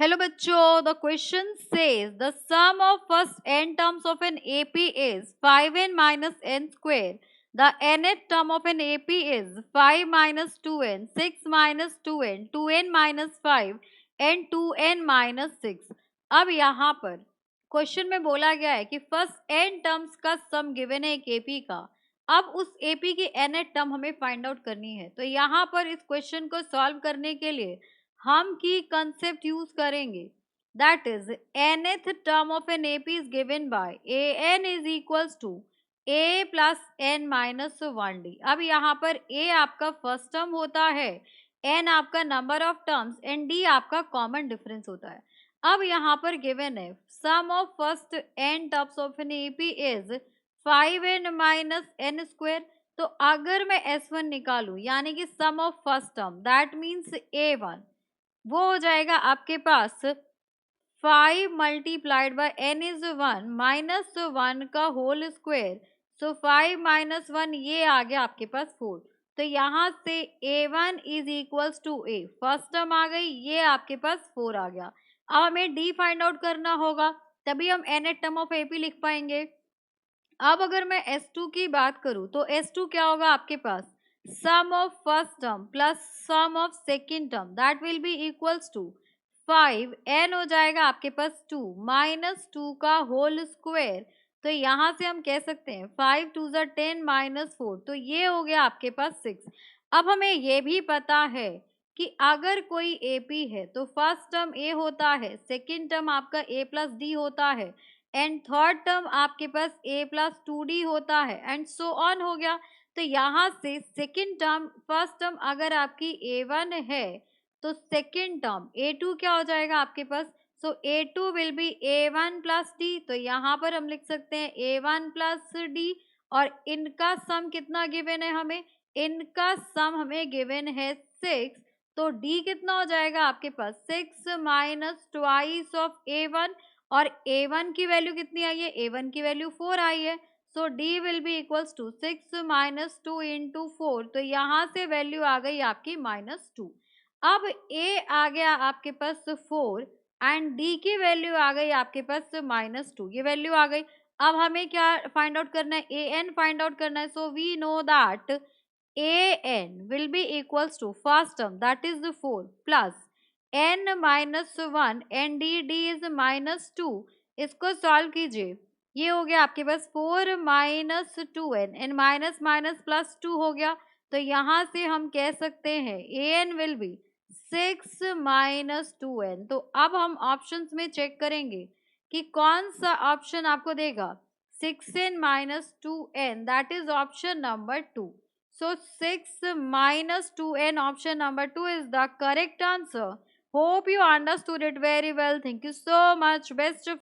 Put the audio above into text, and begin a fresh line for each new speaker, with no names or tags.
Hello बच्चों, the question says the sum of first n terms of an AP is 5n minus n square. The nth term of an AP is 5 minus 2n, 6 minus 2n, 2n minus 5 and 2n minus 6. अब यहाँ पर question में बोला गया है कि first n terms का सम given है एक AP का. अब उस AP की nth टर्म हमें फाइंड आउट करनी है. तो यहाँ पर इस क्वेश्चन को सॉल्व करने के लिए हम की कंसेप्ट यूज करेंगे. That is nth term of an AP is given by an is equals to a plus n minus 1d. अब यहाँ पर a आपका फर्स्ट टर्म होता है, n आपका number of terms and d आपका कॉमन डिफरेंस होता है. अब यहाँ पर गिवन है sum of first n terms of an AP is 5n minus n square. तो अगर मैं s1 निकालू यानी कि sum of first term that means a1, वो हो जाएगा आपके पास 5 multiplied by n is 1 minus 1 का होल स्क्वायर. सो 5 माइनस 1 ये आ गया आपके पास 4. तो यहाँ से a1 is equals to a, first term आ गई, ये आपके पास 4 आ गया. अब हमें d फाइंड आउट करना होगा, तभी हम nth टर्म ऑफ AP लिख पाएंगे. अब अगर मैं S2 की बात करूं तो S2 क्या होगा आपके पास, sum of first term plus sum of second term that will be equals to 5 n हो जाएगा आपके पास 2 माइनस 2 का होल स्क्वायर. तो यहाँ से हम कह सकते हैं 5 2 ज़ा 10 माइनस 4, तो ये हो गया आपके पास 6. अब हमें ये भी पता है कि अगर कोई AP है तो फर्स्ट टर्म a होता है, सेकेंड टर्म आपका a प्लस डी होता है एंड थर्ड टर्म आपके पास a प्लस 2d होता है एंड सो ऑन हो गया. तो यहाँ से सेकेंड टर्म फर्स्ट टर्म अगर आपकी a1 है तो सेकेंड टर्म a2 क्या हो जाएगा आपके पास. सो a2 will be a1 plus d. तो यहाँ पर हम लिख सकते हैं a1 प्लस d और इनका सम कितना गिवन है हमें, इनका सम हमें गिवन है 6. तो d कितना हो जाएगा आपके पास 6 माइनस ट्वाइस ऑफ a1 और a1 की वैल्यू कितनी आई है, a1 की वैल्यू 4 आई है. So d will be equals to 6 minus 2 into 4. तो यहाँ से वैल्यू आ गई आपकी -2. अब a आ गया आपके पास 4 एंड d की वैल्यू आ गई आपके पास -2, ये वैल्यू आ गई. अब हमें क्या फाइंड आउट करना है, an फाइंड आउट करना है. So we know that an will be equals to first term that is the 4 plus n minus 1 and d is -2. इसको सॉल्व कीजिए, ये हो गया आपके पास 4 minus 2n and minus minus plus 2 हो गया. तो यहाँ से हम कह सकते हैं an will be 6 minus 2n. तो अब हम ऑप्शंस में चेक करेंगे कि कौन सा ऑप्शन आपको देगा 6n minus 2n, that is option number 2. So 6 minus 2n, option number 2 is the correct answer. Hope you understood it very well. Thank you so much. Best of